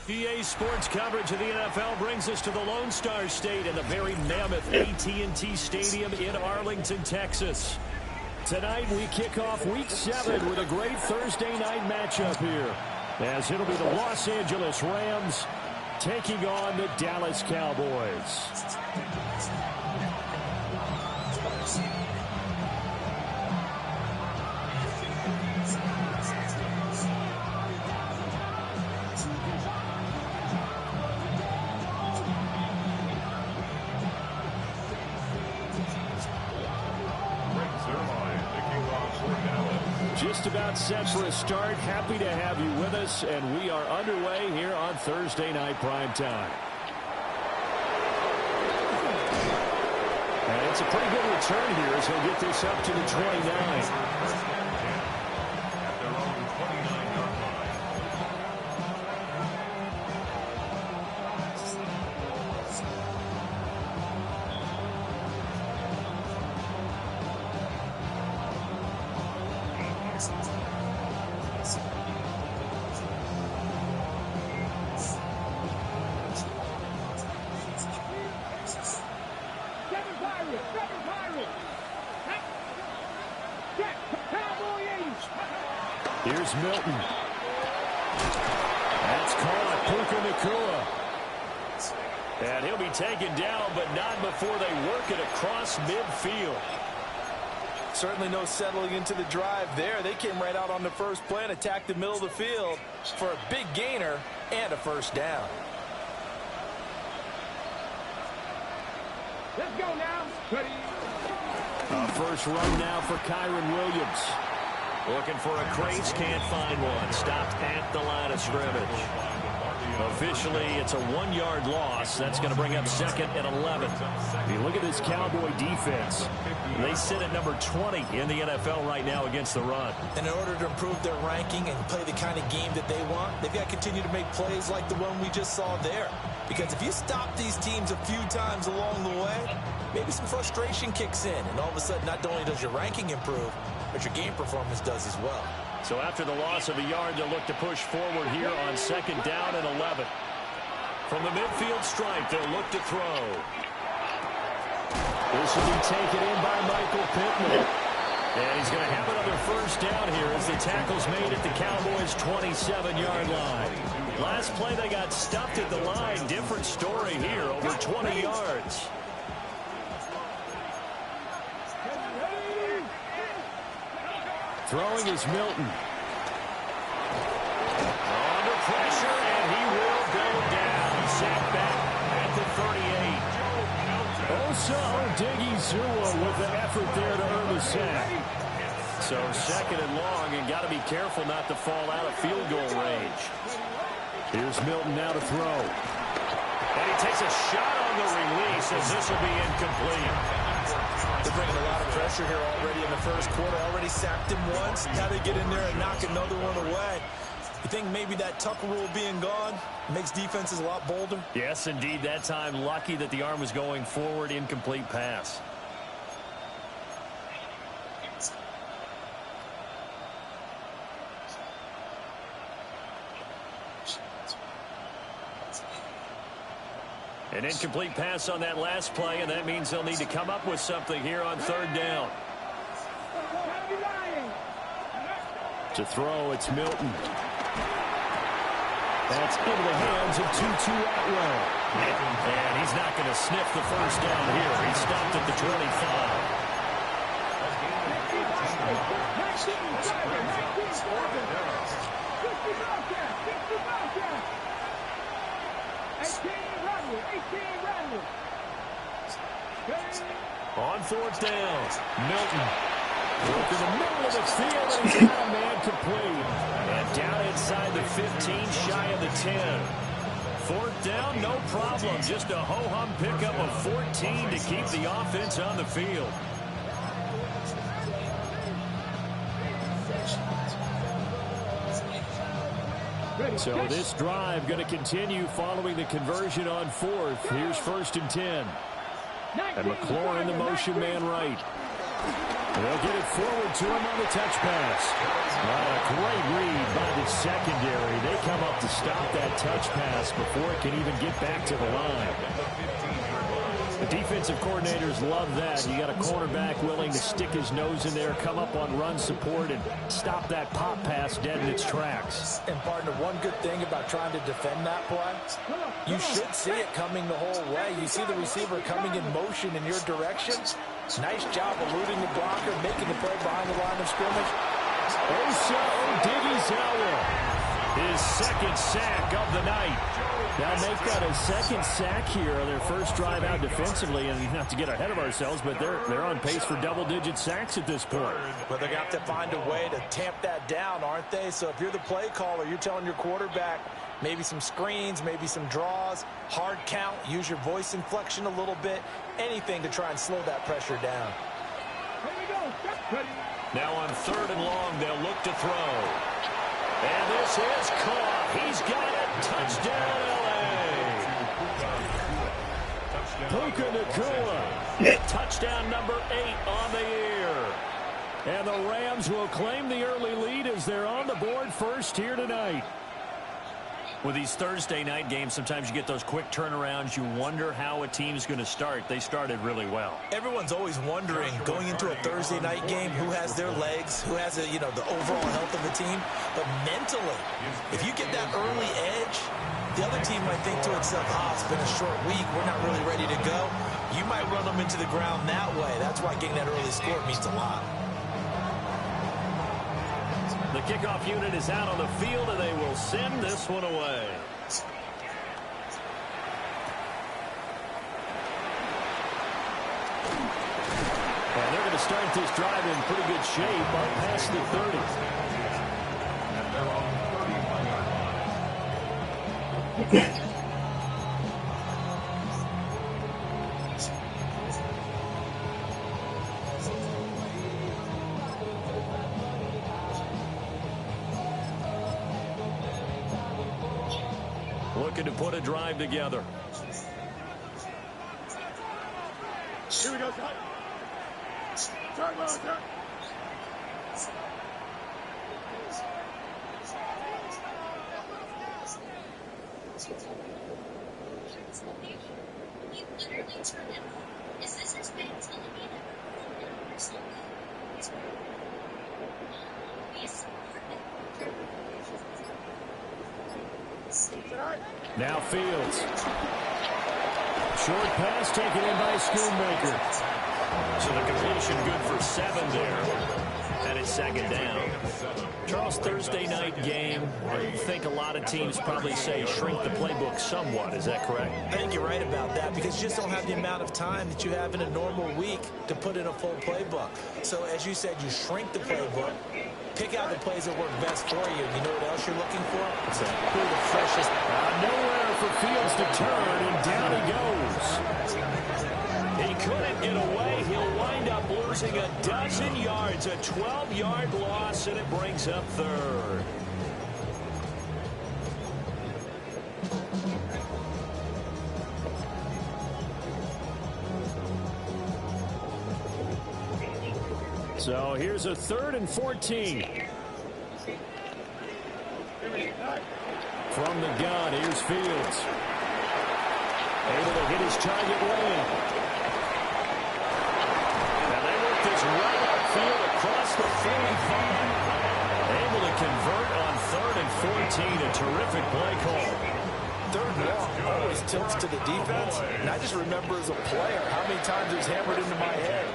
EA Sports coverage of the NFL brings us to the Lone Star State and the very mammoth AT&T Stadium in Arlington, Texas. Tonight we kick off Week 7 with a great Thursday night matchup here, as it'll be the Los Angeles Rams taking on the Dallas Cowboys. Just about set for a start. Happy to have you with us, and we are underway here on Thursday Night Primetime. And it's a pretty good return here as he'll get this up to the 29. Here's Milton. That's caught. Puka Nacua. And he'll be taken down, but not before they work it across midfield. Certainly no settling into the drive there. They came right out on the first play and attacked the middle of the field for a big gainer and a first down. Let's go now. First run now for Kyron Williams. Looking for a crease, can't find one. Stopped at the line of scrimmage. Officially, it's a 1-yard loss. That's going to bring up second and 11. You look at this Cowboy defense. They sit at number 20 in the NFL right now against the run. And in order to improve their ranking and play the kind of game that they want, they've got to continue to make plays like the one we just saw there. Because if you stop these teams a few times along the way, maybe some frustration kicks in. And all of a sudden, not only does your ranking improve, but your game performance does as well. So after the loss of a yard, they'll look to push forward here on second down and 11. From the midfield stripe, they'll look to throw. This will be taken in by Michael Pittman. And he's going to have another first down here as the tackle's made at the Cowboys' 27-yard line. Last play, they got stuffed at the line. Different story here, over 20 yards. Throwing is Milton. Under pressure, and he will go down. Sacked back at the 38. Osa Odighizuwa with the effort there to earn the sack. So second and long, and got to be careful not to fall out of field goal range. Here's Milton now to throw. And he takes a shot on the release as this will be incomplete. They're bringing a lot of pressure here already in the first quarter. Already sacked him once. Now they get in there and knock another one away. You think maybe that Tucker rule being gone makes defenses a lot bolder? Yes, indeed. That time, lucky that the arm was going forward. Incomplete pass. An incomplete pass on that last play, and that means they'll need to come up with something here on third down. To throw, it's Milton. That's into the hands of Tutu Atwell. And he's not going to sniff the first down here. He stopped at the 25. On fourth down, Milton. Look in the middle of the field, and he's got a man complete. And down inside the 15, shy of the 10. Fourth down, no problem. Just a ho-hum pickup of 14 to keep the offense on the field. So this drive going to continue following the conversion on fourth. Here's first and 10. And McLaurin, the motion man right. They'll get it forward to him on the touch pass. A great read by the secondary. They come up to stop that touch pass before it can even get back to the line. The defensive coordinators love that. You got a cornerback willing to stick his nose in there, come up on run support, and stop that pop pass dead in its tracks. And partner, one good thing about trying to defend that play, you should see it coming the whole way. You see the receiver coming in motion in your direction. Nice job eluding the blocker, making the play behind the line of scrimmage. Osa Odighizuwa, his second sack of the night. Now make that a second sack here on their first drive out defensively, and not to get ahead of ourselves, but they're on pace for double-digit sacks at this point. Well, they're going to have to find a way to tamp that down, aren't they? So if you're the play caller, you're telling your quarterback maybe some screens, maybe some draws, hard count, use your voice inflection a little bit, anything to try and slow that pressure down. Now on 3rd and long, they'll look to throw. And this is caught. He's got it. Touchdown, L.A. Puka Nacua. Touchdown number 8 on the year. And the Rams will claim the early lead as they're on the board first here tonight. With these Thursday night games, sometimes you get those quick turnarounds. You wonder how a team's going to start. They started really well. Everyone's always wondering, going into a Thursday night game, who has their legs, who has the overall health of the team. But mentally, if you get that early edge, the other team might think to itself, it's been a short week, we're not really ready to go. You might run them into the ground that way. That's why getting that early score means a lot. The kickoff unit is out on the field, and they will send this one away. And they're going to start this drive in pretty good shape up past the 30. Looking to put a drive together. Here we go, Scott. Turn, ball, turn. Now Fields. Short pass taken in by Schoonmaker. So the completion good for 7 there. And it's 2nd down. Charles, Thursday night game, I think a lot of teams probably say shrink the playbook somewhat. Is that correct? I think you're right about that because you just don't have the amount of time that you have in a normal week to put in a full playbook. So as you said, you shrink the playbook, pick out the plays that work best for you. You know what else you're looking for? What's that? Who are the freshest? Nowhere for Fields to turn, and down he goes. He couldn't get away. He'll wind up losing a dozen yards, a 12-yard loss, and it brings up 3rd. So here's a 3rd and 14. From the gun, here's Fields. Able to hit his target lane. Now they work this right upfield across the 45. Able to convert on 3rd and 14. A terrific play call. 3rd and long always tilts to the defense. And I just remember as a player how many times it was hammered into my head.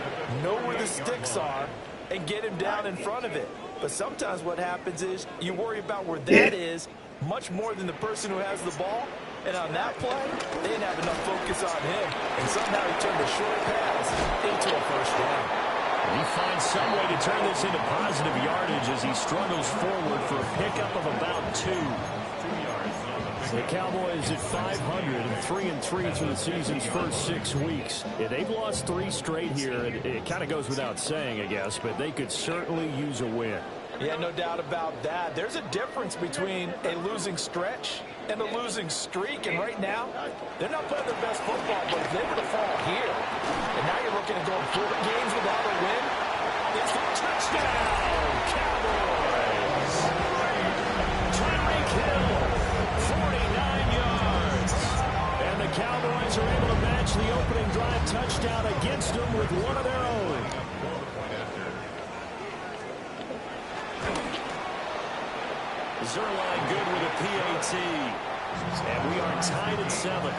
Know where the sticks are and get him down in front of it. But sometimes what happens is you worry about where that is much more than the person who has the ball. And on that play, they didn't have enough focus on him. And somehow he turned a short pass into a 1st down. He finds some way to turn this into positive yardage as he struggles forward for a pickup of about 2. The Cowboys at 500 and 3-3 through the season's first 6 weeks. Yeah, they've lost 3 straight here. It kind of goes without saying, I guess, but they could certainly use a win. Yeah, no doubt about that. There's a difference between a losing stretch and a losing streak. And right now, they're not playing their best football, but if they were to fall here, and now you're looking at going 4 games without a win, the opening drive touchdown against them with one of their own. Zerline good with a PAT. And we are tied at 7.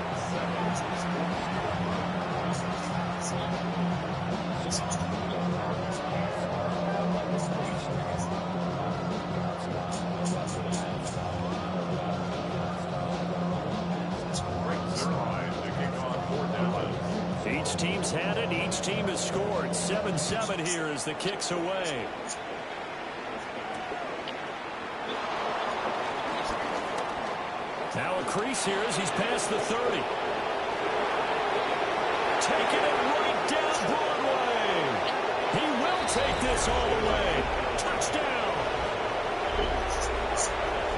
Each team's had it. Each team has scored. 7-7 here as the kick's away. Now a crease here as he's past the 30. Taking it right down Broadway. He will take this all the way. Touchdown.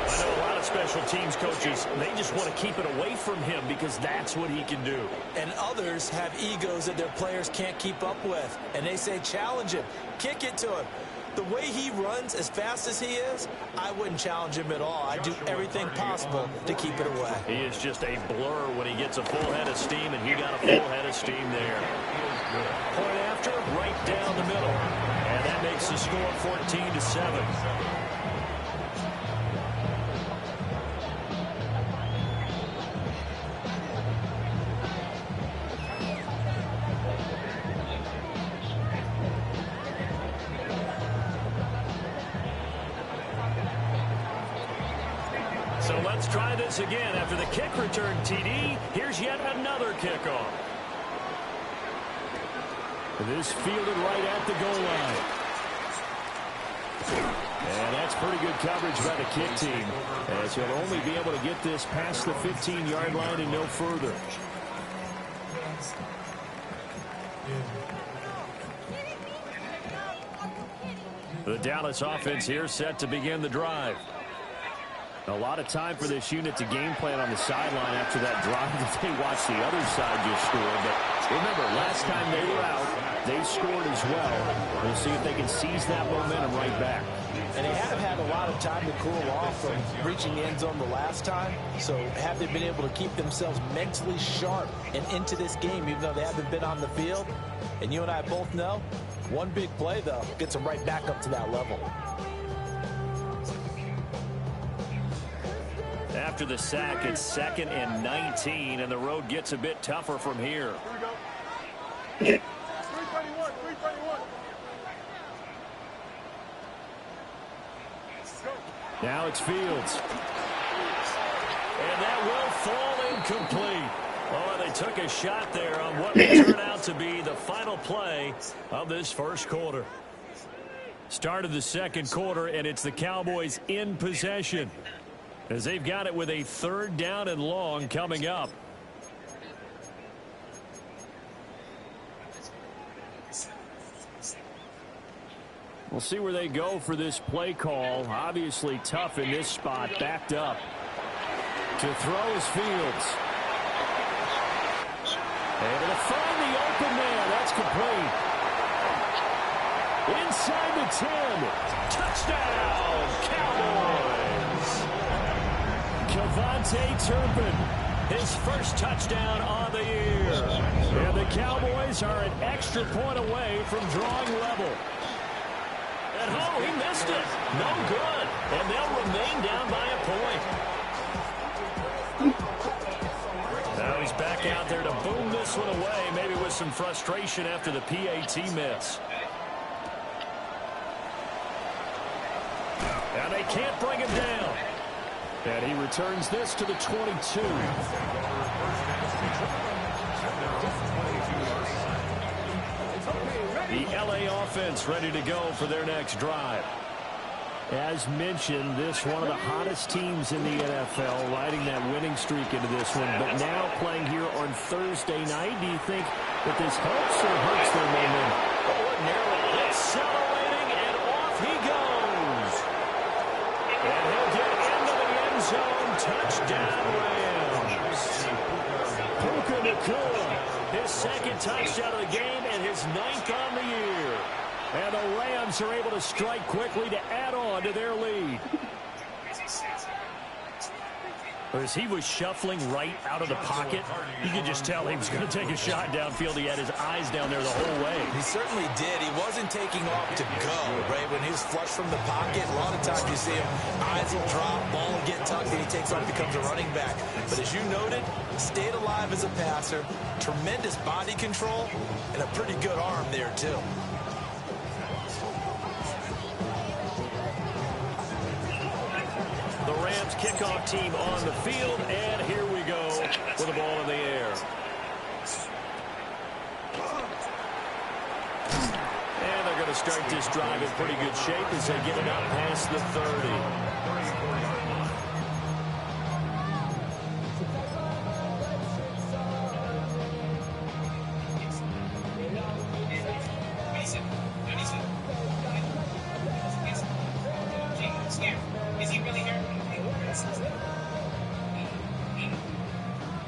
I know a lot of special teams coaches, they just want to keep it away from him because that's what he can do. And others have egos that their players can't keep up with. And they say, challenge him. Kick it to him. The way he runs as fast as he is, I wouldn't challenge him at all. I'd do everything possible to keep it away. He is just a blur when he gets a full head of steam, and he got a full head of steam there. Point after, right down the middle. And that makes the score 14-7. So let's try this again. After the kick return TD, here's yet another kickoff. This fielded right at the goal line. And that's pretty good coverage by the kick team, as he'll only be able to get this past the 15-yard line and no further. The Dallas offense here set to begin the drive. A lot of time for this unit to game plan on the sideline after that drive that they watched the other side just score. But remember, last time they were out, they scored as well. We'll see if they can seize that momentum right back. And they have had a lot of time to cool off from reaching the end zone the last time. So have they been able to keep themselves mentally sharp and into this game, even though they haven't been on the field? And you and I both know, one big play, though, gets them right back up to that level. After the sack, it's 2nd and 19, and the road gets a bit tougher from here. Here we go. 321, 321. Now it's Fields. And that will fall incomplete. Oh, they took a shot there on what will turn out to be the final play of this first quarter. Start of the second quarter, and it's the Cowboys in possession, as they've got it with a 3rd down and long coming up. We'll see where they go for this play call. Obviously tough in this spot, backed up. To throw is Fields. Able to find the open man. That's complete. Inside the 10. Touchdown, Cowboys. Kevontae Turpin, his first touchdown on the year. And the Cowboys are an extra point away from drawing level. At home, he missed it. No good. And they'll remain down by a point. Now he's back out there to boom this one away, maybe with some frustration after the PAT miss. And they can't bring him down. And he returns this to the 22. The LA offense ready to go for their next drive. As mentioned, this one of the hottest teams in the NFL, riding that winning streak into this one. But now playing here on Thursday night, do you think that this helps or hurts their momentum? Ordinarily accelerating, and off he goes. And he'll get into the end zone. Touchdown, Rams. Puka Nacua, his 2nd touchdown of the game and his 9th on the year. And the Rams are able to strike quickly to add on to their lead. As he was shuffling right out of the pocket, you could just tell he was going to take a shot downfield. He had his eyes down there the whole way. He certainly did. He wasn't taking off to go, right? When he was flush from the pocket, a lot of times you see him, eyes will drop, ball will get tucked, and he takes off, becomes a running back. But as you noted, stayed alive as a passer, tremendous body control, and a pretty good arm there, too. The Rams kickoff team on the field, and here we go with the ball in the air. And they're going to start this drive in pretty good shape as they get it up past the 30.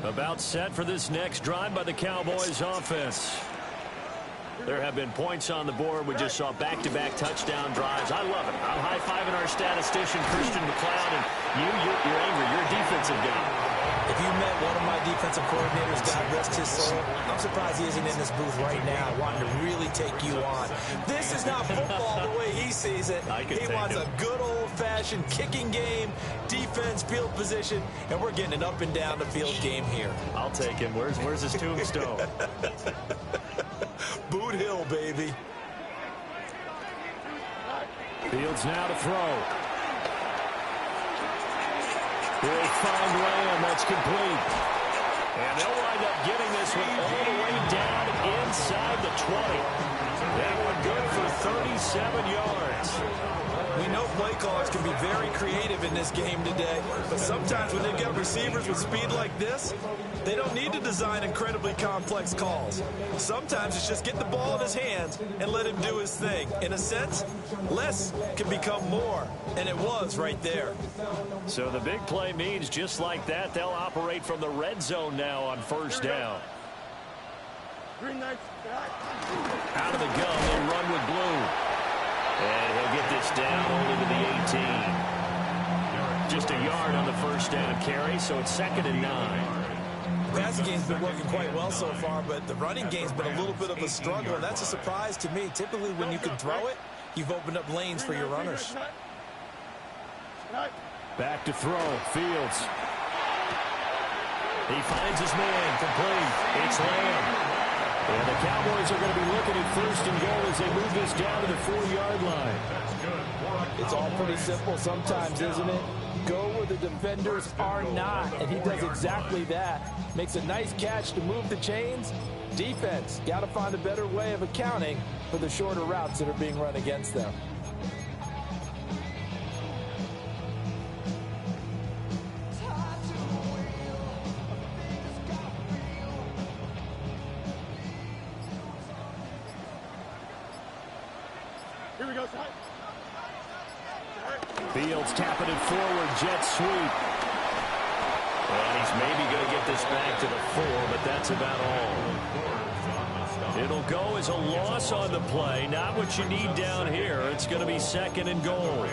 About set for this next drive by the Cowboys offense. There have been points on the board. We just saw back-to-back touchdown drives. I love it. I'm high-fiving our statistician, Christian McLeod, and you're angry. You're a defensive guy. If you met one of my defensive coordinators, God rest his soul, I'm surprised he isn't in this booth right now wanting to really take you on. This is not football the way he sees it. He wants a good old-fashioned kicking game, defense, field position, and we're getting an up-and-down-the-field game here. I'll take him. Where's his tombstone? Boot Hill, baby. Fields now to throw. He'll find Lamb. That's complete. And they'll wind up getting this one all the way down inside the 20. That one good for 37 yards. We know play callers can be very creative in this game today, but sometimes when they've got receivers with speed like this, they don't need to design incredibly complex calls. Sometimes it's just get the ball in his hands and let him do his thing. In a sense, less can become more, and it was right there. So the big play means just like that, they'll operate from the red zone now on first down. Out of the gun, they run with blue. And he'll get this down only to the 18. Just a yard on the first down carry, so it's 2nd and 9. The passing game's been working quite well so far, but the running game's been a little bit of a struggle, and that's a surprise to me. Typically, when you can throw it, you've opened up lanes for your runners. Back to throw. Fields. He finds his man. Complete. It's Lamb. And the Cowboys are going to be looking at 1st and goal as they move this down to the 4-yard line. It's all pretty simple sometimes, isn't it? Go where the defenders are not, and he does exactly that. Makes a nice catch to move the chains. Defense, got to find a better way of accounting for the shorter routes that are being run against them. Here we go, Fields tapping it forward, jet sweep. And he's maybe going to get this back to the 4, but that's about all. It'll go as a loss on the play, not what you need down here. It's going to be 2nd and goal.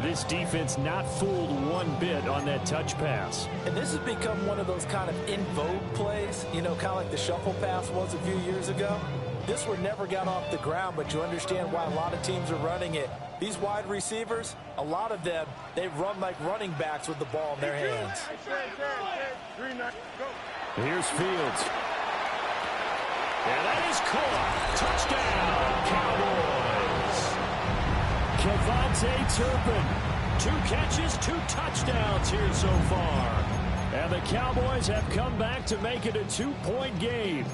This defense not fooled one bit on that touch pass. And this has become one of those kind of in vogue plays, you know, kind of like the shuffle pass was a few years ago. This one never got off the ground, but you understand why a lot of teams are running it. These wide receivers, a lot of them, they run like running backs with the ball in their hands. Here's Fields. And that is caught. Touchdown, Cowboys. Kevontae Turpin. 2 catches, 2 touchdowns here so far. And the Cowboys have come back to make it a 2-point game.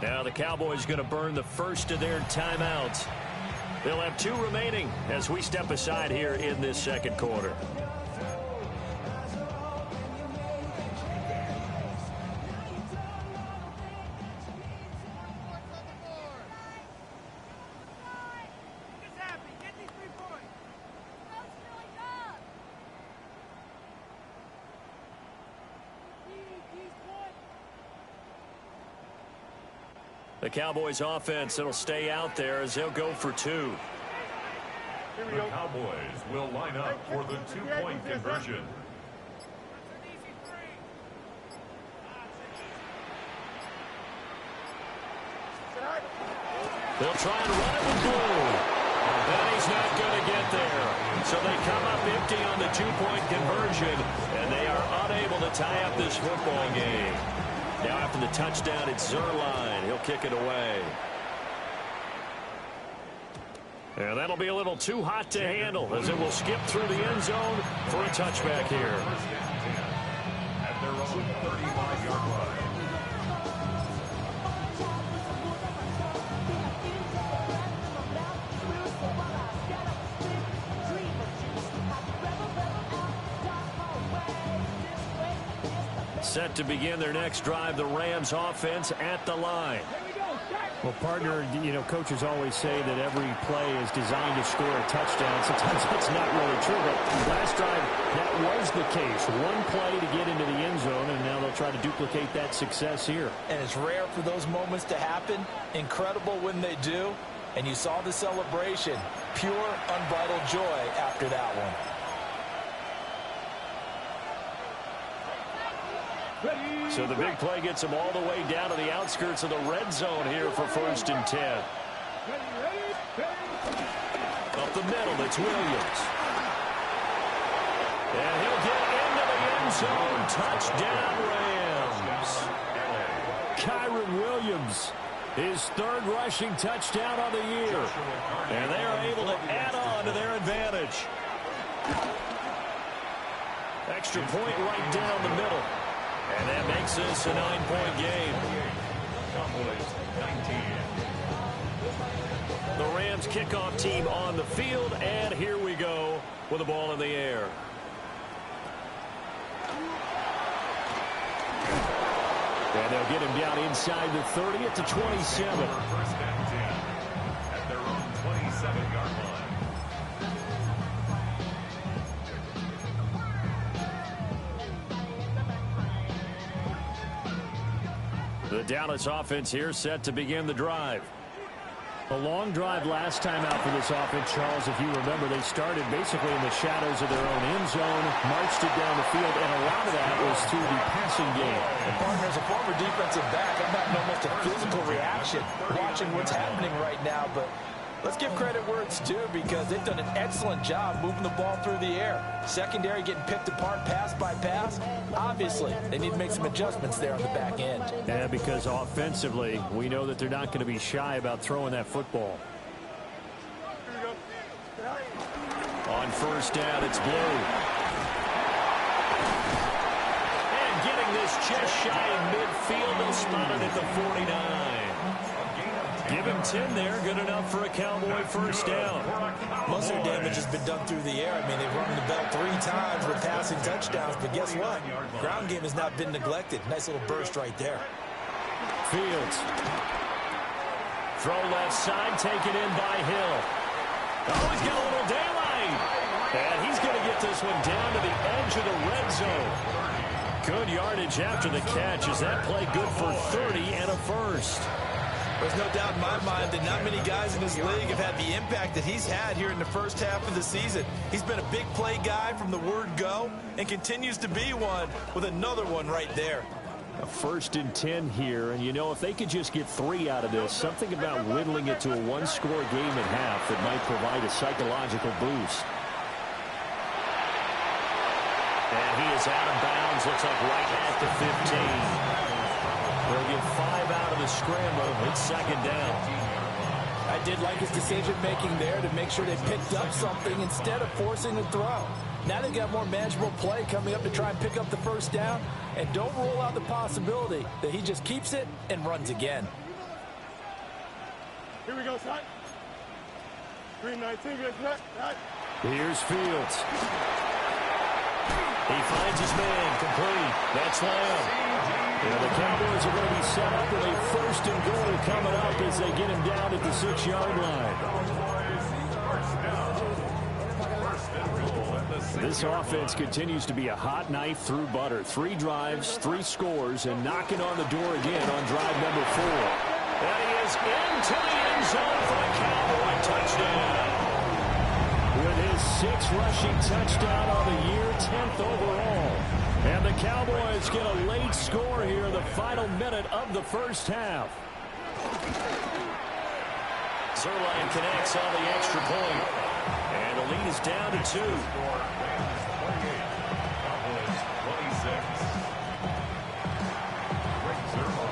Now the Cowboys going to burn the first of their timeouts. They'll have 2 remaining as we step aside here in this 2nd quarter. The Cowboys offense, it'll stay out there as they'll go for 2. The Cowboys will line up for the 2-point conversion. They'll try and run it with Blue. And he's not going to get there. So they come up empty on the 2-point conversion, and they are unable to tie up this football game. Now after the touchdown, it's Zerline. He'll kick it away. And that'll be a little too hot to handle as it will skip through the end zone for a touchback here. At their own 35-yard line. Set to begin their next drive, the Rams offense at the line. Well, partner, you know, coaches always say that every play is designed to score a touchdown. Sometimes that's not really true, but last drive, that was the case. One play to get into the end zone, and now they'll try to duplicate that success here. And it's rare for those moments to happen. Incredible when they do. And you saw the celebration. Pure, unbridled joy after that one. So the big play gets them all the way down to the outskirts of the red zone here for 1st and 10. Up the middle, it's Williams. And he'll get into the end zone. Touchdown, Rams. Kyron Williams, his 3rd rushing touchdown on the year. And they are able to add on to their advantage. Extra point right down the middle. And that makes this a 9-point game. The Rams kickoff team on the field, and here we go with the ball in the air. And they'll get him down inside the 30 at the 27. 1st and 10 at their own 27-yard line. The Dallas offense here set to begin the drive. A long drive last time out for this offense, Charles. If you remember, they started basically in the shadows of their own end zone, marched it down the field, and a lot of that was through the passing game. And partner, as a former defensive back, I'm having almost a physical reaction watching what's happening right now. But let's give credit where it's due because they've done an excellent job moving the ball through the air. Secondary getting picked apart pass by pass. Obviously, they need to make some adjustments there on the back end. Yeah, because offensively, we know that they're not going to be shy about throwing that football. On 1st down, it's Blue. And getting this just shy in midfield, they'll spot it at the 49. Give him 10 there. Good enough for a Cowboy 1st down. Most of their damage has been done through the air. I mean, they've rung the bell 3 times with passing touchdowns, but guess what? Ground game has not been neglected. Nice little burst right there. Fields. Throw left side, taken in by Hill. Oh, he's got a little daylight. And he's going to get this one down to the edge of the red zone. Good yardage after the catch. Is that play good for 30 and a 1st? There's no doubt in my mind that not many guys in this league have had the impact that he's had here in the first half of the season. He's been a big play guy from the word go and continues to be one with another one right there. A 1st and 10 here, and you know, if they could just get 3 out of this, something about whittling it to a 1-score game at half that might provide a psychological boost. And he is out of bounds, looks like right at the 15. They'll get 5 out of the scramble. It's 2nd down. I did like his decision-making there to make sure they picked up something instead of forcing a throw. Now they've got more manageable play coming up to try and pick up the 1st down. And don't rule out the possibility that he just keeps it and runs again. Here we go, son. 319, Here's Fields. He finds his man, complete. That's Lamb. Yeah, the Cowboys are going to be set up with a 1st and goal coming up as they get him down at the 6-yard line. This offense continues to be a hot knife through butter. 3 drives, 3 scores, and knocking on the door again on drive number 4. And he is into the end zone for the Cowboy touchdown. With his 6th rushing touchdown on the year, 10th overall. And the Cowboys get a late score here in the final minute of the first half. Zerline connects on the extra point. And the lead is down to 2.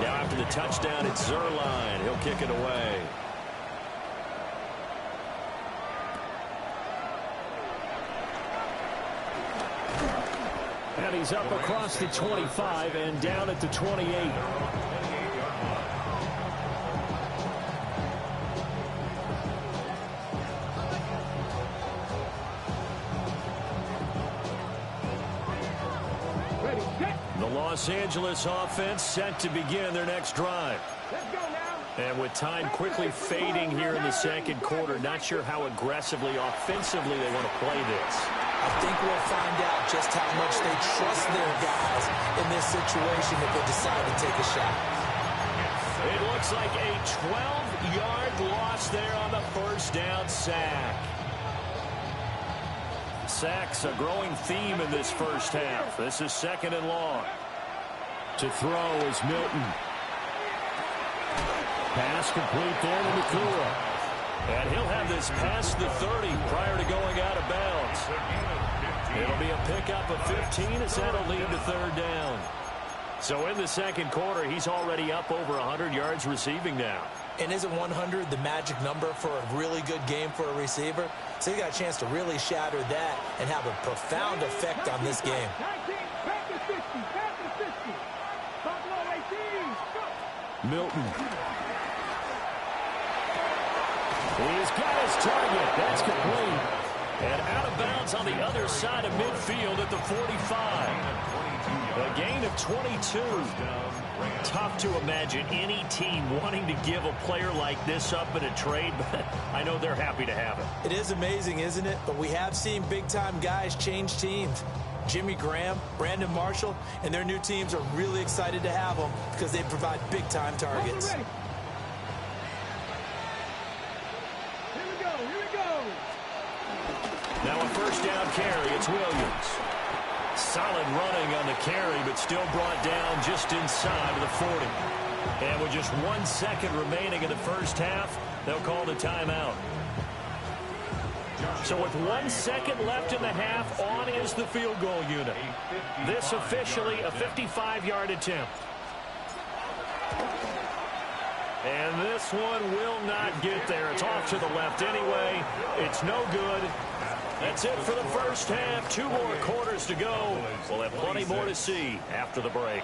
Now after the touchdown, it's Zerline. He'll kick it away. And he's up across the 25 and down at the 28. The Los Angeles offense set to begin their next drive. And with time quickly fading here in the second quarter, not sure how aggressively, offensively they want to play this. I think we'll find out just how much they trust their guys in this situation if they decide to take a shot. It looks like a 12-yard loss there on the first down sack. Sacks a growing theme in this first half. This is 2nd and long. To throw is Milton. Pass complete there to Nakua. And he'll have this past the 30 prior to going out of bounds. It'll be a pickup of 15 as that'll lead to 3rd down. So in the second quarter, he's already up over 100 yards receiving now. And isn't 100 the magic number for a really good game for a receiver? So he got a chance to really shatter that and have a profound effect on this game. Milton. He's got his target. That's complete. And out of bounds on the other side of midfield at the 45. A gain of 22. Tough to imagine any team wanting to give a player like this up in a trade, but I know they're happy to have it. It is amazing, isn't it? But we have seen big-time guys change teams. Jimmy Graham, Brandon Marshall, and their new teams are really excited to have them because they provide big-time targets. Here we go. Now a first down carry. It's Williams. Solid running on the carry, but still brought down just inside of the 40. And with just 1 second remaining in the first half, they'll call the timeout. So with 1 second left in the half, on is the field goal unit. This officially a 55-yard attempt. And this one will not get there. It's off to the left anyway. It's no good. That's it for the first half. 2 more quarters to go. We'll have plenty more to see after the break.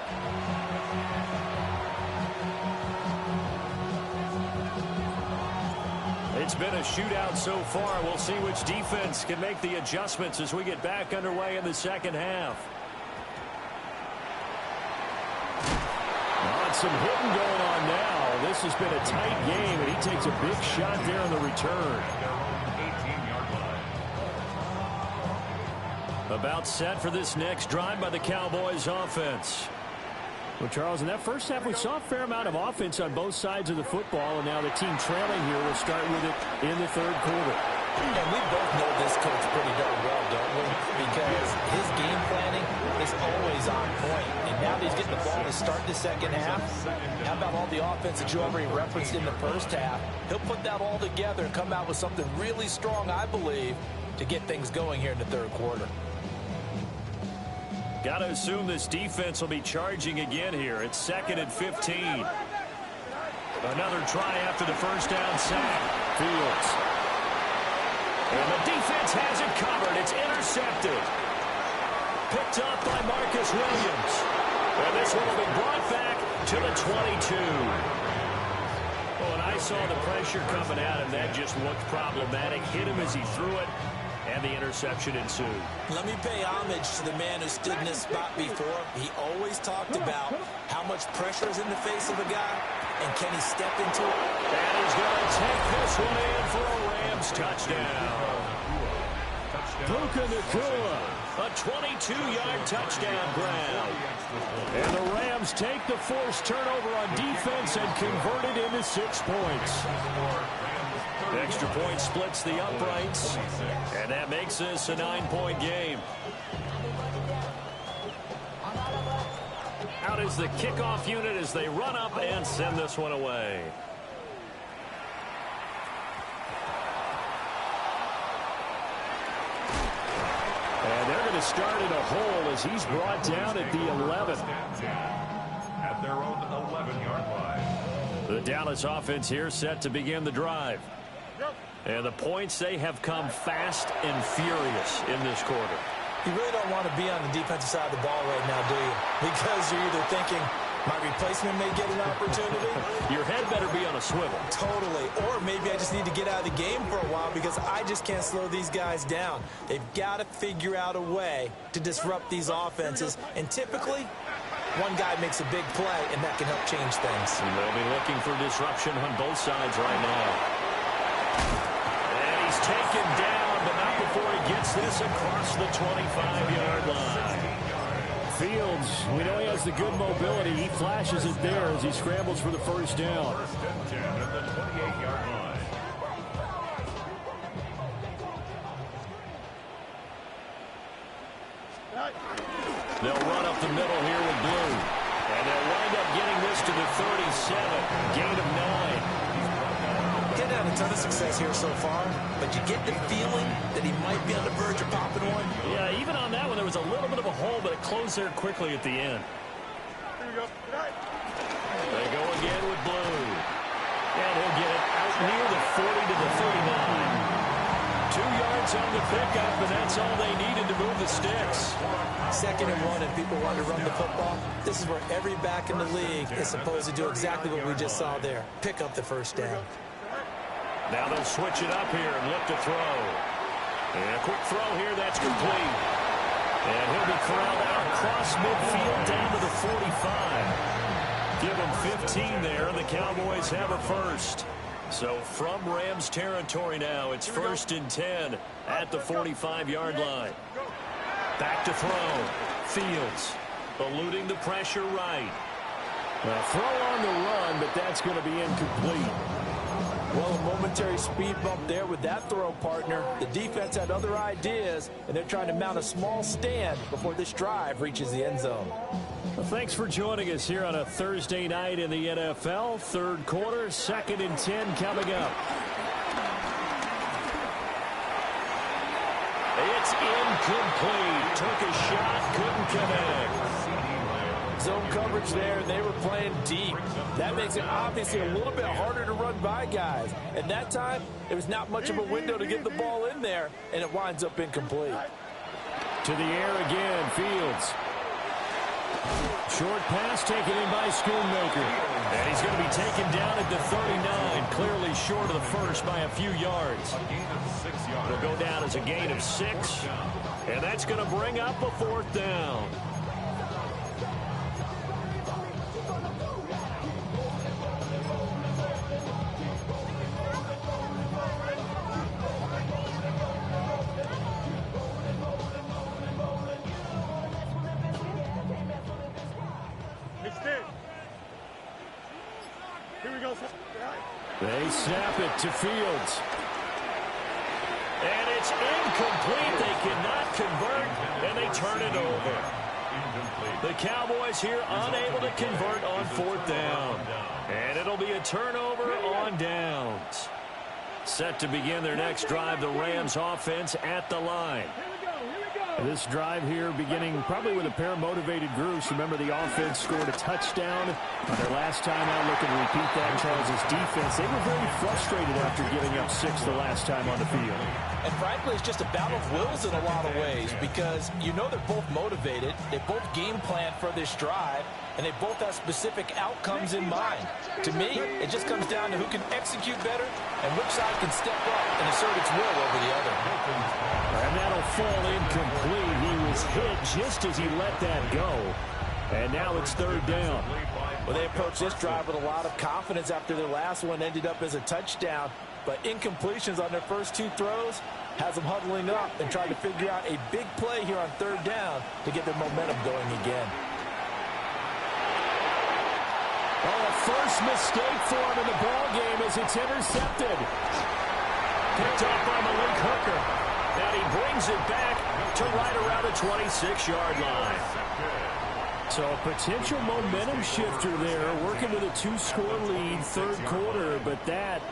It's been a shootout so far. We'll see which defense can make the adjustments as we get back underway in the second half. Some hitting going on now. This has been a tight game, and he takes a big shot there on the return. About set for this next drive by the Cowboys offense. Well, Charles, in that first half, we saw a fair amount of offense on both sides of the football, and now the team trailing here will start with it in the third quarter. And we both know this coach pretty darn well, don't we? Because his game planning is always on point. And now that he's getting the ball to start the second half, how about all the offense that you already referenced in the first half? He'll put that all together and come out with something really strong, I believe, to get things going here in the third quarter. Got to assume this defense will be charging again here. It's 2nd and 15. Another try after the first down sack. Fields. And the defense has it covered. It's intercepted. Picked up by Marcus Williams. And this one will be brought back to the 22. Oh, and I saw the pressure coming at him. That just looked problematic. Hit him as he threw it. And the interception ensued. Let me pay homage to the man who stood in this spot before. He always talked about how much pressure is in the face of a guy, and can he step into it? And he's going to take this one in for a Rams touchdown. Puka Nakua A 22-yard touchdown grab. And the Rams take the forced turnover on defense and convert it into 6 points. The extra point splits the uprights, and that makes this a 9-point game. Out is the kickoff unit as they run up and send this one away. And they're going to start in a hole as he's brought down at the 11. At their own 11-yard line. The Dallas offense here set to begin the drive. And the points, they have come fast and furious in this quarter. You really don't want to be on the defensive side of the ball right now, do you? Because you're either thinking, my replacement may get an opportunity. Your head better be on a swivel. Totally. Or maybe I just need to get out of the game for a while because I just can't slow these guys down. They've got to figure out a way to disrupt these offenses. And typically, one guy makes a big play, and that can help change things. And they'll be looking for disruption on both sides right now. And he's taken down, but not before he gets this across the 25-yard line. Fields, we know he has the good mobility. He flashes it there as he scrambles for the first down. First and 10 at the 28-yard line. They'll run up the middle here with Blue. And they'll wind up getting this to the 37. Gain of 9. Getting had a ton of success here so far, but you get the feeling that he might be on the verge of popping one. Yeah, even on that one, there was a little bit of a hole, but it closed there quickly at the end. Here we go. They go again with Blue. And he'll get it out near the 40 to the 39. 2 yards on the pickup, and that's all they needed to move the sticks. 2nd and 1, and people want to run the football. This is where every back in the league is supposed to do exactly what we just saw there. Pick up the first down. Now they'll switch it up here and look to throw. And a quick throw here, that's complete. And he'll be corralled out across midfield down to the 45. Give him 15 there, and the Cowboys have a first. So from Rams territory now, it's 1st and 10 at the 45-yard line. Back to throw. Fields eluding the pressure right. Well, throw on the run, but that's going to be incomplete. Well, a momentary speed bump there with that throw, partner. The defense had other ideas, and they're trying to mount a small stand before this drive reaches the end zone. Well, thanks for joining us here on a Thursday night in the NFL. 3rd quarter, 2nd and 10 coming up. It's incomplete. Took a shot, couldn't connect. Zone coverage there, and they were playing deep. That makes it obviously a little bit harder to run by guys. And that time, it was not much of a window to get the ball in there, and it winds up incomplete. To the air again, Fields. Short pass taken in by Schoonmaker. And he's going to be taken down at the 39, clearly short of the first by a few yards. It'll go down as a gain of 6, and that's going to bring up a 4th down. Here we go. They snap it to Fields. And it's incomplete. They cannot convert, and they turn it over. The Cowboys here unable to convert on 4th down. And it'll be a turnover on downs. Set to begin their next drive, the Rams offense at the line. This drive here beginning probably with a pair of motivated groups. Remember, the offense scored a touchdown on their last time out. Looking to repeat that. Charles' defense, they were very frustrated after giving up 6 the last time on the field. And frankly, it's just a battle of wills in a lot of ways because you know they're both motivated. They both game plan for this drive, and they both have specific outcomes in mind. To me, it just comes down to who can execute better and which side can step up and assert its will over the other. And that'll fall incomplete. He was hit just as he let that go. And now it's 3rd down. Well, they approached this drive with a lot of confidence after their last one ended up as a touchdown. But incompletions on their first 2 throws, has them huddling up and trying to figure out a big play here on third down to get their momentum going again. Oh, first mistake for him in the ball game as it's intercepted. Picked up by Malik Hooker. And he brings it back to right around the 26-yard line. So a potential momentum shifter there, working with a 2-score lead, third quarter, but that,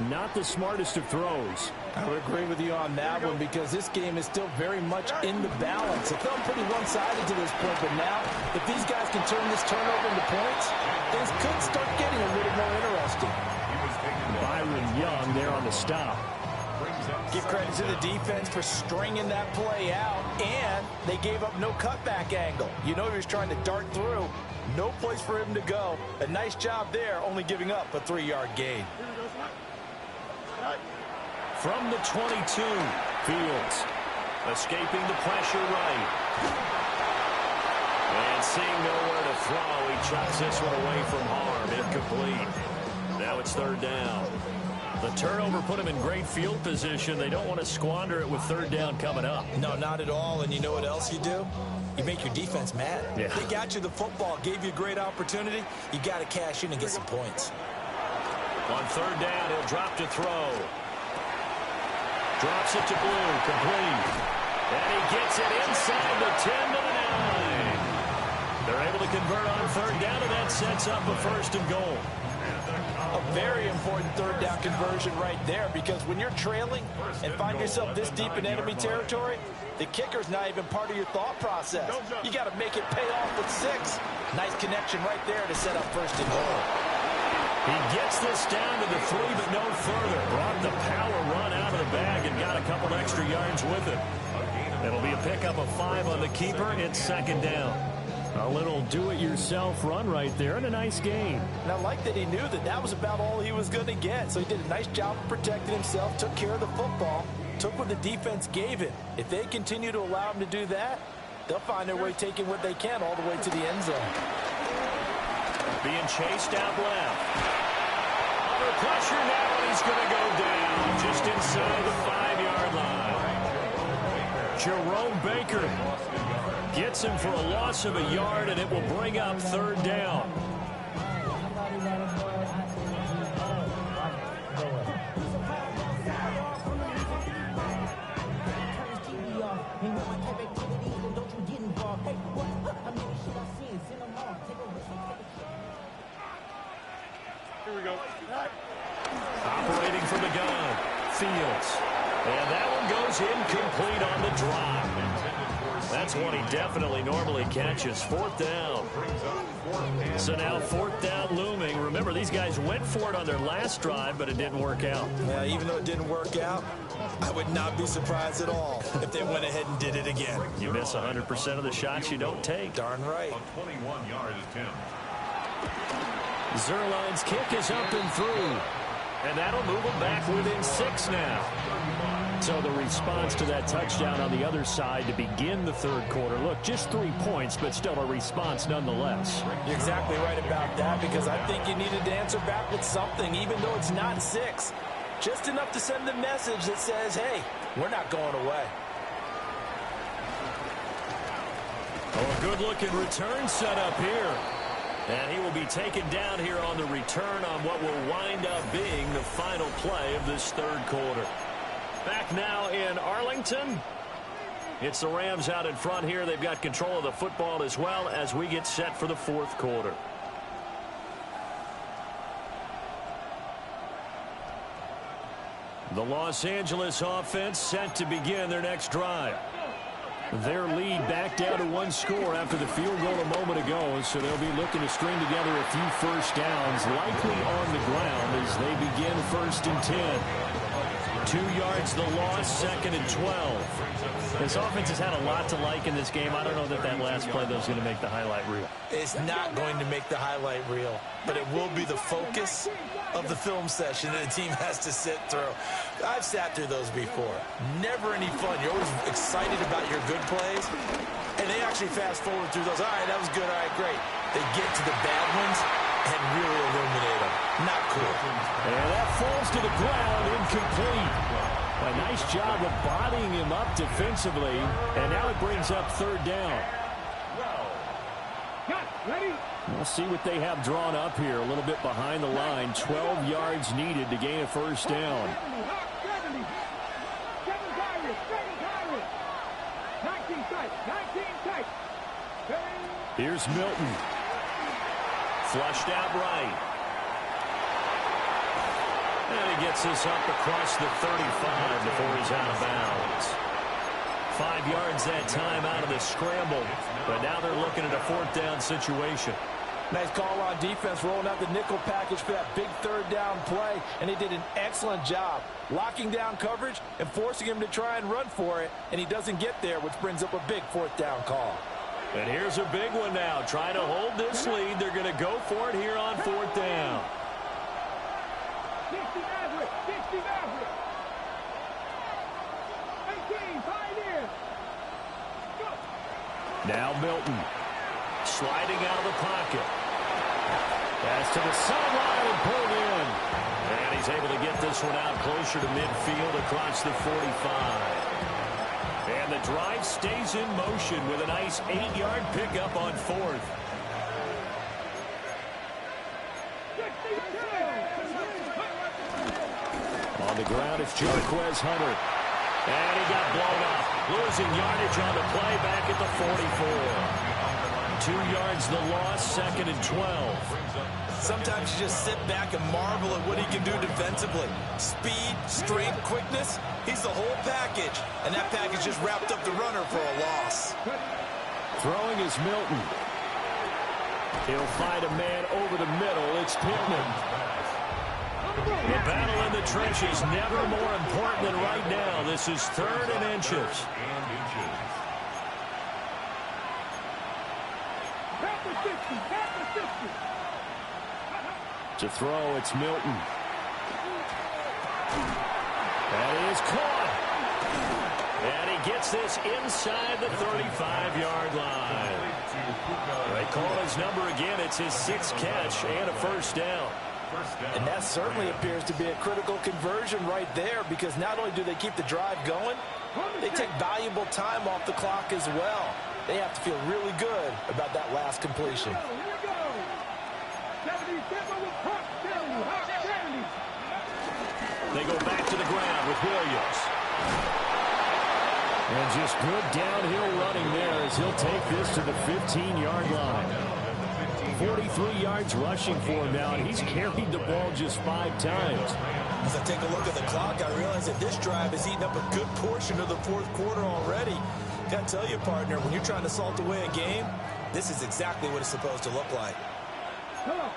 not the smartest of throws. I would agree with you on that one because this game is still very much in the balance. It felt pretty one-sided to this point, but now if these guys can turn this turnover into points, things could start getting a little more interesting. Byron Young there on the stop. Give credit to the defense for stringing that play out, and they gave up no cutback angle. You know he was trying to dart through. No place for him to go. A nice job there, only giving up a 3-yard gain. From the 22, Fields escaping the pressure right. And seeing nowhere to throw, he chucks this one away from harm. Incomplete. Now it's third down. The turnover put him in great field position. They don't want to squander it with third down coming up. No, not at all. And you know what else you do? You make your defense mad. Yeah. They got you the football, gave you a great opportunity. You got to cash in and get some points. On third down, he'll drop to throw. Drops it to Blue, complete. And he gets it inside the 10 to the 9. They're able to convert on third down, and that sets up a first and goal. A very important third down conversion right there, because when you're trailing and find yourself this deep in enemy territory, the kicker's not even part of your thought process. You got to make it pay off with 6. Nice connection right there to set up first and goal. He gets this down to the 3, but no further. Brought the power run out of the bag and got a couple extra yards with it. It'll be a pickup of 5 on the keeper. It's second down. A little do-it-yourself run right there and a nice gain. And I like that he knew that that was about all he was going to get. So he did a nice job of protecting himself, took care of the football, took what the defense gave him. If they continue to allow him to do that, they'll find their way taking what they can all the way to the end zone. Being chased out left. Under pressure now, and he's going to go down just inside the 5-yard line. Jerome Baker gets him for a loss of a yard, and it will bring up third down. Here we go. Operating from the gun, Fields. And that one goes incomplete on the drop. That's one he definitely normally catches. Fourth down. So now fourth down looming. Remember, these guys went for it on their last drive, but it didn't work out. Yeah, even though it didn't work out, I would not be surprised at all if they went ahead and did it again. You miss 100% of the shots you don't take. Darn right. On 21-yard attempt. Zerline's kick is up and through. And that'll move them back within 6 now. So the response to that touchdown on the other side to begin the third quarter. Look, just 3 points, but still a response nonetheless. You're exactly right about that, because I think you needed to answer back with something, even though it's not 6. Just enough to send the message that says, hey, we're not going away. Oh, a good-looking return set up here. And he will be taken down here on the return on what will wind up being the final play of this third quarter. Back now in Arlington. It's the Rams out in front here. They've got control of the football as well as we get set for the fourth quarter. The Los Angeles offense set to begin their next drive. Their lead back down to 1 score after the field goal a moment ago, so they'll be looking to string together a few first downs, likely on the ground as they begin first and 10. 2 yards the loss, second and 12. This offense has had a lot to like in this game. I don't know that that last play, though, is going to make the highlight reel. It's not going to make the highlight reel, but it will be the focus of the film session that the team has to sit through. I've sat through those before. Never any fun. You're always excited about your good plays, and they actually fast forward through those. All right, that was good. All right, great. They get to the bad ones and really illuminate them. Not cool. And that falls to the ground, incomplete. A nice job of bodying him up defensively, and now it brings up third down. We'll see what they have drawn up here. A little bit behind the line. 12 yards needed to gain a first down. Here's Milton. Flushed out right. And he gets this up across the 35 before he's out of bounds. 5 yards that time out of the scramble. But now they're looking at a fourth down situation. Nice call on defense, rolling out the nickel package for that big third down play. And he did an excellent job locking down coverage and forcing him to try and run for it. And he doesn't get there, which brings up a big fourth down call. And here's a big one now. Trying to hold this lead. They're going to go for it here on fourth down. Now Milton. Sliding out of the pocket. Pass to the sideline and pulled in. And he's able to get this one out closer to midfield across the 45. And the drive stays in motion with a nice 8-yard pickup on fourth. On the ground, it's Jarquez Hunter. And he got blown up. Losing yardage on the play back at the 44. 2 yards the loss, second and 12. Sometimes you just sit back and marvel at what he can do defensively. Speed, strength, quickness. He's the whole package. And that package just wrapped up the runner for a loss. Throwing is Milton. He'll find a man over the middle. It's Pittman. The battle in the trenches, never more important than right now. This is third and inches. To throw, it's Milton. That is caught. And he gets this inside the 35-yard line. They call his number again. It's his 6th catch and a first down. And that certainly appears to be a critical conversion right there, because not only do they keep the drive going, they take valuable time off the clock as well. They have to feel really good about that last completion. They go back to the ground with Williams. And just good downhill running there as he'll take this to the 15-yard line. 43 yards rushing for him now, and he's carried the ball just 5 times. As I take a look at the clock, I realize that this drive has eaten up a good portion of the fourth quarter already. Got to tell you, partner, when you're trying to salt away a game, this is exactly what it's supposed to look like. Come on.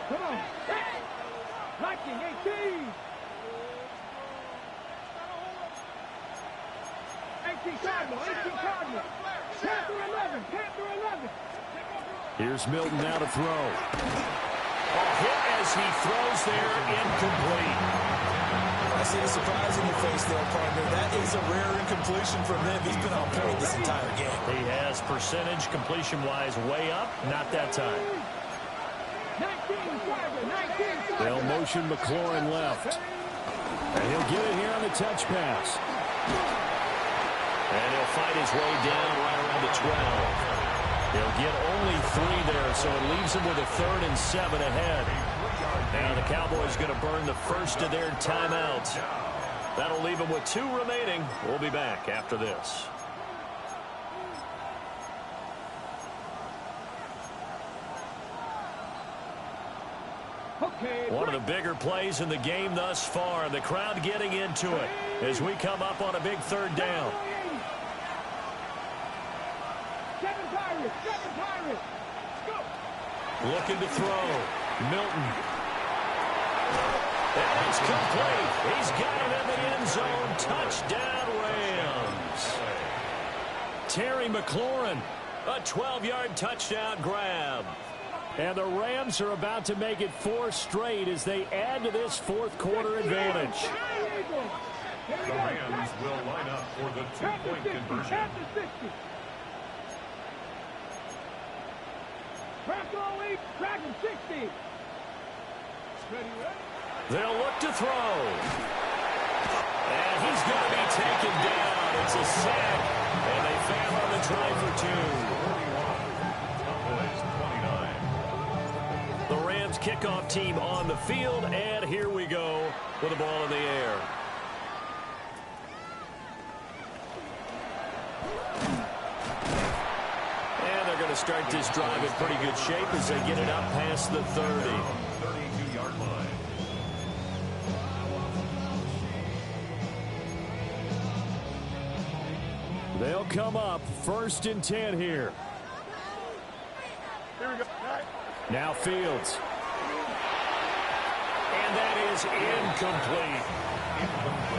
Liking 18. 18 Cardinal. Panther 11. Here's Milton now to throw. A hit as he throws there, incomplete. I see the surprise in your face there, partner. That is a rare incompletion from him. He's been on point this entire game. He has percentage completion-wise way up. Not that time. 19. They'll motion McLaurin left. And he'll get it here on the touch pass. And he'll fight his way down right around the 12. He'll get only 3 there, so it leaves him with a 3rd and 7 ahead. Now the Cowboys going to burn the first of their timeouts. That'll leave them with 2 remaining. We'll be back after this. One of the bigger plays in the game thus far. The crowd getting into it as we come up on a big 3rd down. 7 Pirates. Go. Looking to throw. Milton. And it's complete. He's got it in the end zone. Touchdown, Rams. Terry McLaurin, a 12-yard touchdown grab. And the Rams are about to make it 4 straight as they add to this fourth quarter advantage. The Rams will line up for the 2-point conversion. Dragon 60. They'll look to throw. And he's going to be taken down. It's a sack, and they fail on the try for 2. The Rams kickoff team on the field, and here we go with the ball in the air. And they're going to start this drive in pretty good shape as they get it up past the 30. 32-yard line. They'll come up 1st and 10 here. Here we go. Now Fields. And that is incomplete.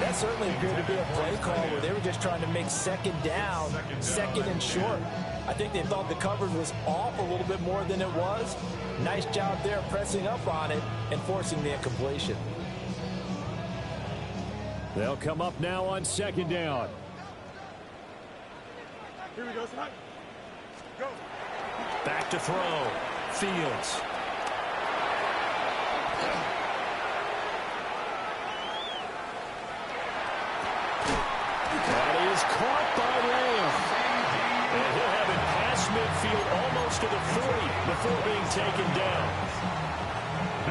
That certainly appeared to be a play call where they were just trying to make second down, second and short. I think they thought the coverage was off a little bit more than it was. Nice job there pressing up on it and forcing the incompletion. They'll come up now on 2nd down. Here we go, son. Go. Back to throw. Fields. That is caught by Lamb. And he'll have it past midfield almost to the 40 before being taken down.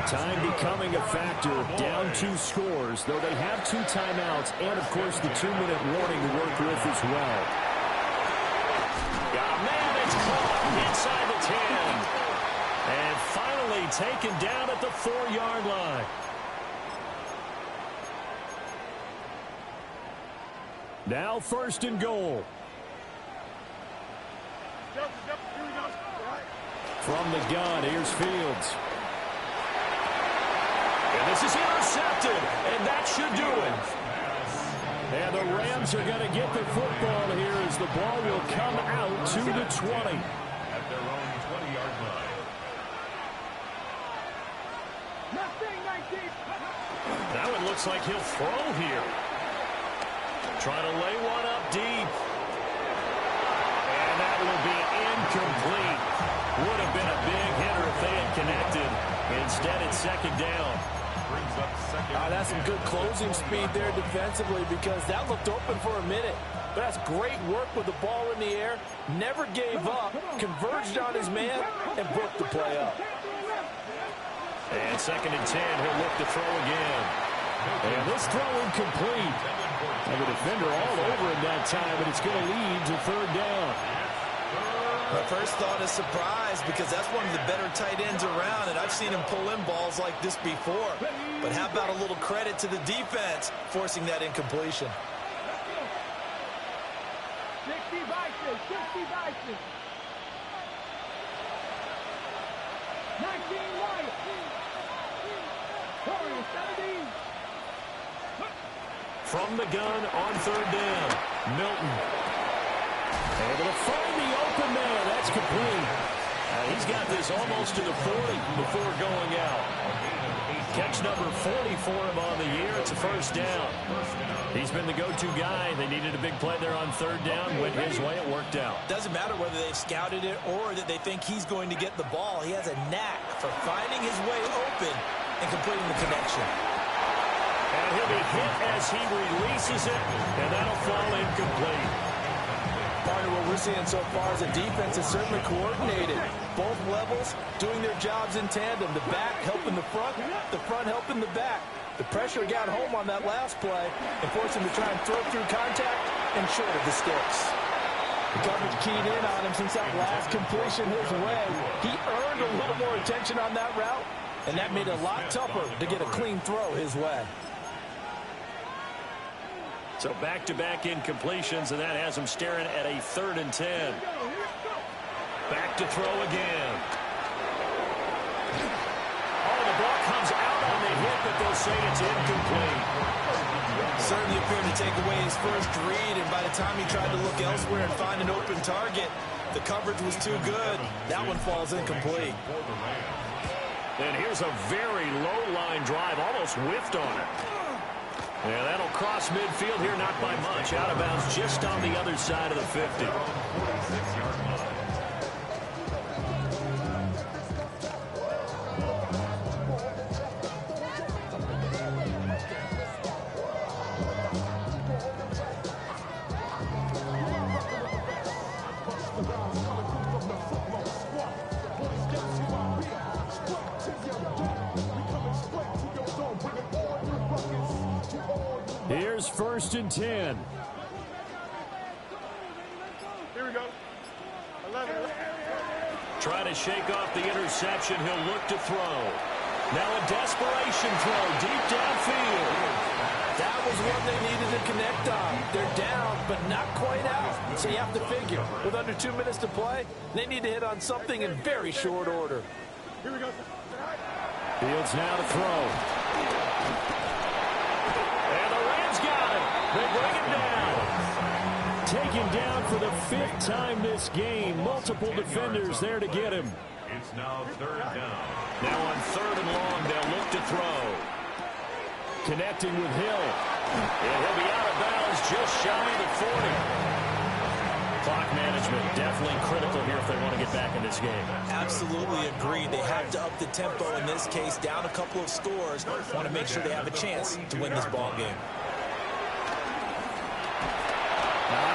Time becoming a factor. Down 2 scores, though they have 2 timeouts and, of course, the 2-minute warning to work with as well. Man, it's caught inside the 10. And finally taken down at the 4-yard line. Now 1st and goal. Here we go. From the gun, here's Fields. And this is intercepted, and that should do it. And the Rams are going to get the football here as the ball will come out to the 20. At their own 20-yard line. Now it looks like he'll throw here. Trying to lay one up deep. And that will be incomplete. Would have been a big hitter if they had connected. Instead, it's 2nd down. Brings up 2nd. That's some good closing speed there defensively because that looked open for a minute. But that's great work with the ball in the air. Never gave up, converged on his man, and broke the play up. And 2nd and 10, he'll look to throw again. And this throw incomplete. And the defender all over him that time, but it's going to lead to 3rd down. My first thought is surprise because that's one of the better tight ends around, and I've seen him pull in balls like this before. But how about a little credit to the defense forcing that incompletion? 60 vices, 60 vices. 19 Wyatt. 17. From the gun on 3rd down, Milton. Able to find the open man. That's complete. He's got this almost to the 40 before going out. Catch number 40 for him on the year. It's a 1st down. He's been the go-to guy. They needed a big play there on 3rd down. Went his way. It worked out. Doesn't matter whether they've scouted it or that they think he's going to get the ball. He has a knack for finding his way open and completing the connection. And he'll be hit as he releases it, and that'll fall incomplete. Partner, what we're seeing so far is the defense is certainly coordinated. Both levels doing their jobs in tandem. The back helping the front helping the back. The pressure got home on that last play and forced him to try and throw through contact and short of the sticks. The coverage keyed in on him since that last completion his way. He earned a little more attention on that route, and that made it a lot tougher to get a clean throw his way. So back-to-back incompletions, and that has him staring at a 3rd and 10. Back to throw again. Oh, the ball comes out on the hit, but they'll say it's incomplete. Certainly appeared to take away his first read, and by the time he tried to look elsewhere and find an open target, the coverage was too good. That one falls incomplete. And here's a very low-line drive, almost whiffed on it. Yeah, that'll cross midfield here, not by much. Out of bounds just on the other side of the 50. 46-yard line. Here's 1st and 10. Here we go. 11. Trying to shake off the interception. He'll look to throw. Now a desperation throw deep downfield. That was one they needed to connect on. They're down, but not quite out. So you have to figure, with under 2 minutes to play, they need to hit on something in very short order. Here we go. Fields now to throw. And the Rams got it. They bring it down. Taken down for the 5th time this game. Multiple defenders there to get him. It's now 3rd down. Now on 3rd and long, they'll look to throw. Connecting with Hill. And he'll be out of bounds just shy of the 40. Clock management definitely critical here if they want to get back in this game. Absolutely agreed. They have to up the tempo in this case. Down a couple of scores. Want to make sure they have a chance to win this ball game.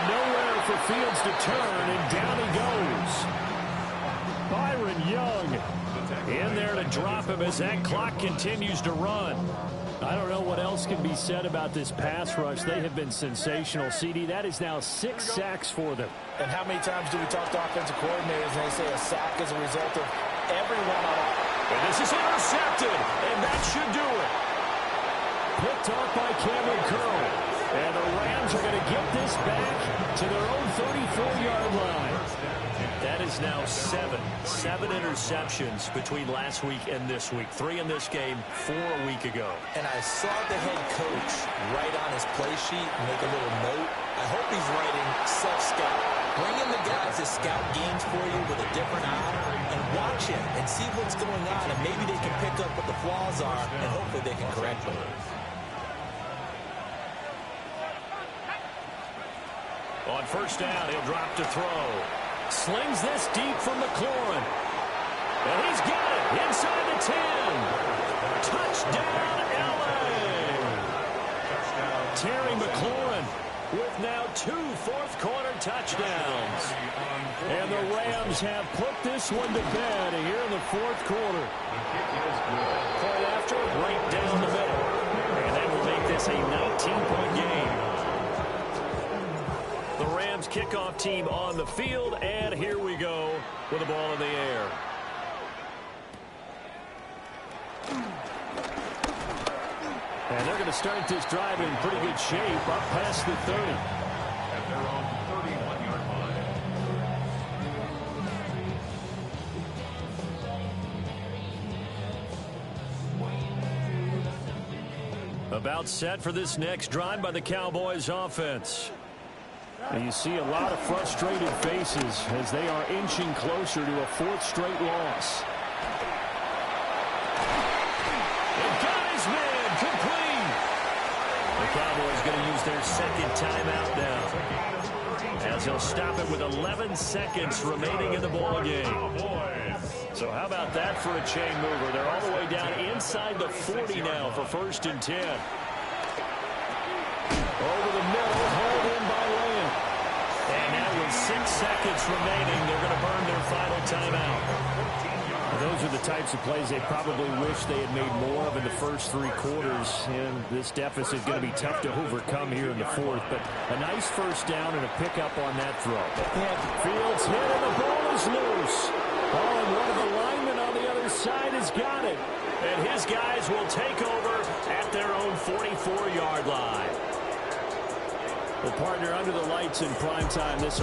Nowhere for Fields to turn, and down he goes. Byron Young in there to drop him as that clock continues to run. I don't know what else can be said about this pass rush. They have been sensational. CD, that is now 6 sacks for them. And how many times do we talk to offensive coordinators and they say a sack is a result of everyone on offense? And this is intercepted, and that should do it. Picked off by Cameron Curl. And the Rams are going to get this back to their own 34-yard line. That is now 7 interceptions between last week and this week. 3 in this game, 4 a week ago. And I saw the head coach write on his play sheet, make a little note. I hope he's writing self-scout. Bring in the guys to scout games for you with a different eye and watch him and see what's going on, and maybe they can pick up what the flaws are, and hopefully they can correct them. On 1st down, he'll drop to throw. Slings this deep from McLaurin. And he's got it inside the 10. Touchdown, L.A. Terry McLaurin with now 2 fourth-quarter touchdowns. And the Rams have put this one to bed here in the 4th quarter. Point after, right down the middle. And that will make this a 19-point game. The Rams kickoff team on the field, and here we go with the ball in the air. And they're going to start this drive in pretty good shape, up past the 30. And they're on 31-yard line. About set for this next drive by the Cowboys offense. And you see a lot of frustrated faces as they are inching closer to a 4th straight loss. And got his man complete. The Cowboys going to use their 2nd timeout now, as he'll stop it with 11 seconds remaining in the ball game. So how about that for a chain mover? They're all the way down inside the 40 now for 1st and 10. Over the middle, hauled in by Lamb. And now with 6 seconds remaining, they're going to burn their final timeout. Those are the types of plays they probably wish they had made more of in the first 3 quarters. And this deficit is going to be tough to overcome here in the 4th. But a nice 1st down and a pickup on that throw. Fields hit and the ball is loose. Oh, and one of the linemen on the other side has got it. And his guys will take over at their own 44-yard line. Well, partner, under the lights in prime time, this